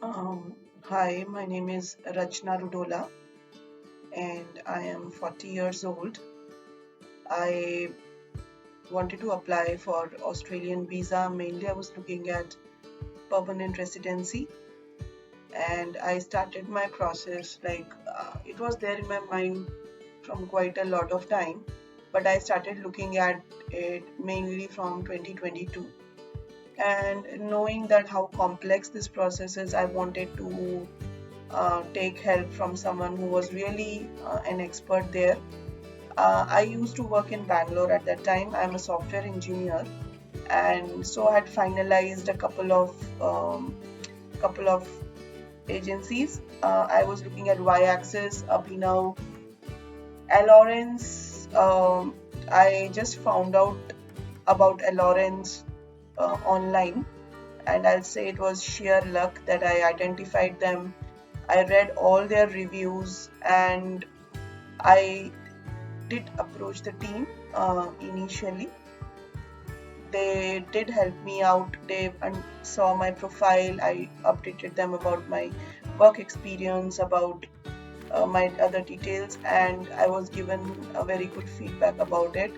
Um, Hi, my name is Rachna Rudola and I am 40 years old. I wanted to apply for Australian visa. Mainly, I was looking at permanent residency and I started my process it was there in my mind from quite a lot of time, but I started looking at it mainly from 2022. And knowing that how complex this process is, I wanted to take help from someone who was really an expert there. I used to work in Bangalore at that time. I'm a software engineer, and so I had finalized a couple of agencies. I was looking at Y-Axis, Abhinav, Lawrence. I just found out about Lawrence online, and I'll say it was sheer luck that I identified them. I read all their reviews, and I did approach the team initially. They did help me out. They saw my profile. I updated them about my work experience, about my other details, and I was given a very good feedback about it.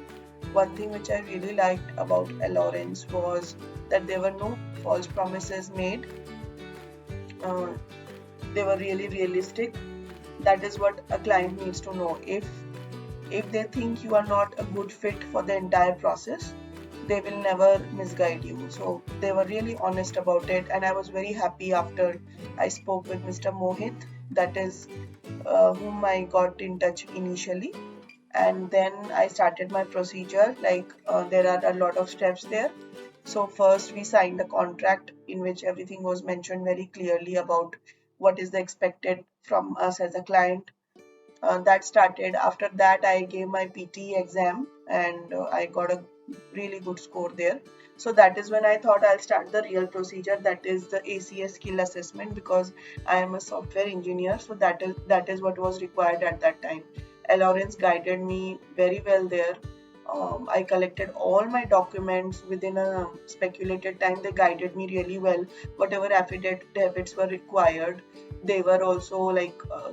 One thing which I really liked about Lawrence was that there were no false promises made. Uh, they were really realistic. That is what a client needs to know. If they think you are not a good fit for the entire process, they will never misguide you. So they were really honest about it, and I was very happy after I spoke with Mr. Mohit, that is whom I got in touch initially. And then I started my procedure. There are a lot of steps there. So first we signed a contract in which everything was mentioned very clearly about what is the expected from us as a client. That started. After that, I gave my PT exam, and I got a really good score there. So that is when I thought I'll start the real procedure, that is the ACS skill assessment, because I am a software engineer. So that is what was required at that time. Lawrence guided me very well there. I collected all my documents within a speculated time. They guided me really well. Whatever affidavits were required, they were also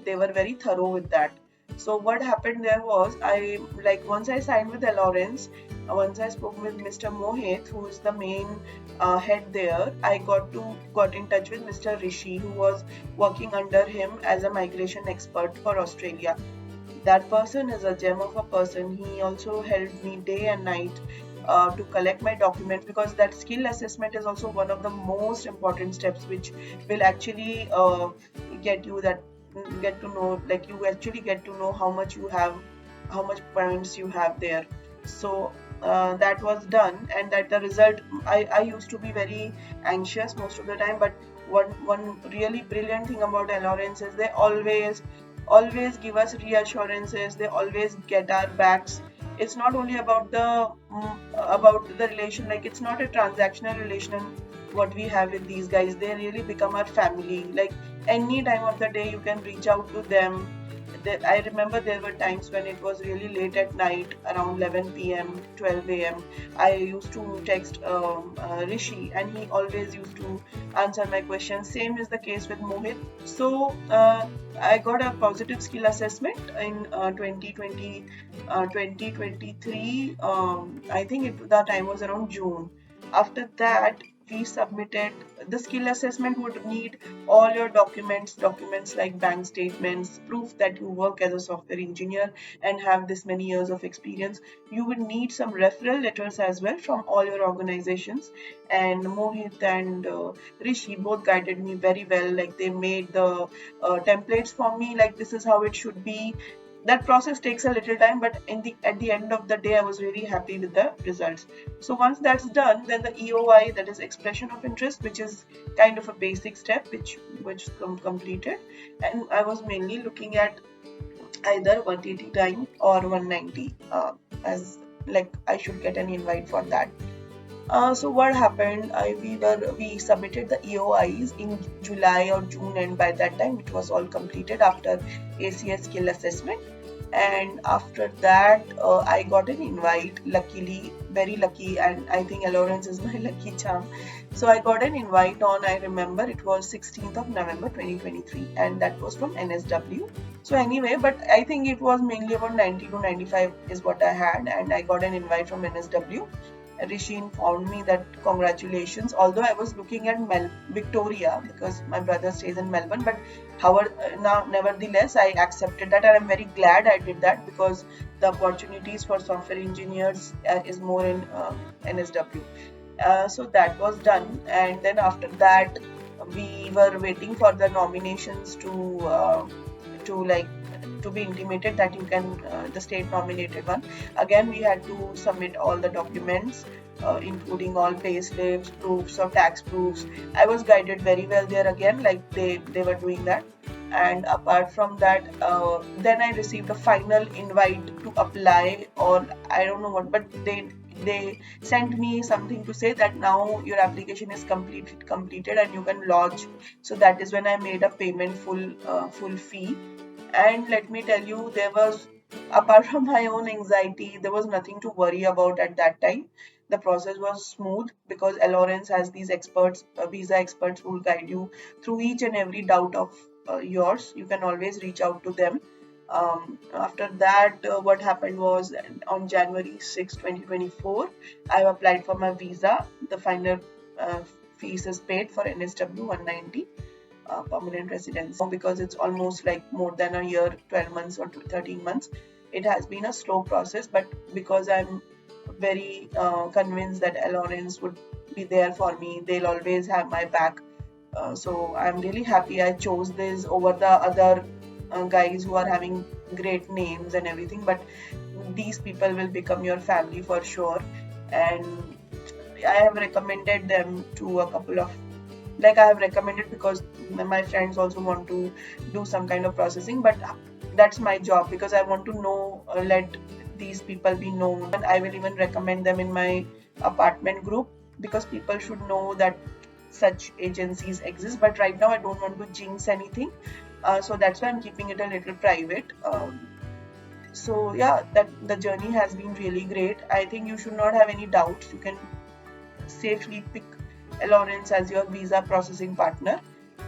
they were very thorough with that. So what happened there was, once I signed with Lawrence, once I spoke with Mr. Mohit, who is the main head there, I got in touch with Mr. Rishi, who was working under him as a migration expert for Australia. That person is a gem of a person. He also helped me day and night to collect my documents, because that skill assessment is also one of the most important steps, which will actually get you that get to know, like you actually get to know how much you have, how much points you have there. So that was done, and that the result, I used to be very anxious most of the time, but one really brilliant thing about Lawrence is they always give us reassurances. They always get our backs. It's not only about the relation, like it's not a transactional relation what we have with these guys. They really become our family. Like any time of the day you can reach out to them. I remember there were times when it was really late at night, around 11 p.m., 12 a.m. I used to text Rishi, and he always used to answer my questions. Same is the case with Mohit. So I got a positive skill assessment in 2023. I think the time was around June. After that, we submitted the skill assessment. Would need all your documents like bank statements, proof that you work as a software engineer and have this many years of experience. You would need some referral letters as well from all your organizations. And Mohit and Rishi both guided me very well. Like they made the templates for me, like this is how it should be. That process takes a little time, but at the end of the day, I was really happy with the results. So once that's done, then the EOI, that is expression of interest, which is kind of a basic step, which completed. And I was mainly looking at either 189 or 190, as like I should get an invite for that. So what happened? We submitted the EOIs in July or June, and by that time it was all completed after ACS skill assessment. And after that, I got an invite, luckily, very lucky, and I think Lawrence is my lucky charm. So I got an invite on, I remember it was 16th of November 2023, and that was from NSW. So anyway, but I think it was mainly about 90 to 95 is what I had, and I got an invite from NSW. Rishi informed me that congratulations. Although I was looking at Victoria because my brother stays in Melbourne, but however, now nevertheless I accepted that, and I'm very glad I did that because the opportunities for software engineers is more in NSW. So that was done, and then after that we were waiting for the nominations to like to be intimated that you can the state nominated one. Again we had to submit all the documents, including all pay slips, proofs of tax proofs. I was guided very well there again, like they were doing that. And apart from that, then I received a final invite to apply, or I don't know what, but they sent me something to say that now your application is completed and you can lodge. So that is when I made a payment full fee. And let me tell you, there was, apart from my own anxiety, there was nothing to worry about at that time. The process was smooth because Lawrence has these experts, visa experts, who will guide you through each and every doubt of yours. You can always reach out to them. After that, what happened was on January 6, 2024, I applied for my visa. The final fees is paid for NSW 190 permanent residence. Because it's almost like more than a year, 12 months or 13 months, it has been a slow process. But because I'm very convinced that Lawrence would be there for me, they'll always have my back. So I'm really happy I chose this over the other guys who are having great names and everything. But these people will become your family for sure. And I have recommended them to a couple of, like I have recommended because my friends also want to do some kind of processing, but that's my job because I want to know, let these people be known. And I will even recommend them in my apartment group because people should know that such agencies exist. But right now I don't want to jinx anything, so that's why I'm keeping it a little private. So yeah, that the journey has been really great. I think you should not have any doubts. You can safely pick Lawrence as your visa processing partner.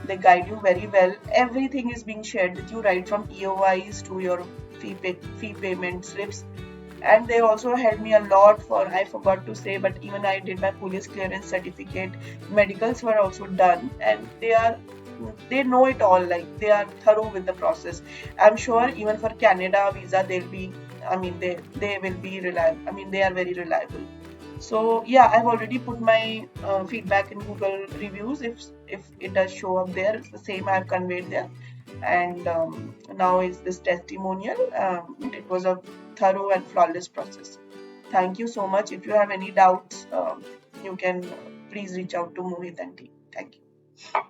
They guide you very well. Everything is being shared with you, right from EOIs to your fee payment slips. And they also helped me a lot for, I forgot to say, but even I did my police clearance certificate. Medicals were also done, and they know it all, like they are thorough with the process. I'm sure even for Canada visa they'll be, I mean they will be reliable. I mean they are very reliable. So yeah, I've already put my feedback in Google reviews. If it does show up there, it's the same I've conveyed there. And now is this testimonial. It was a thorough and flawless process. Thank you so much. If you have any doubts, you can please reach out to Mohit and team. Thank you.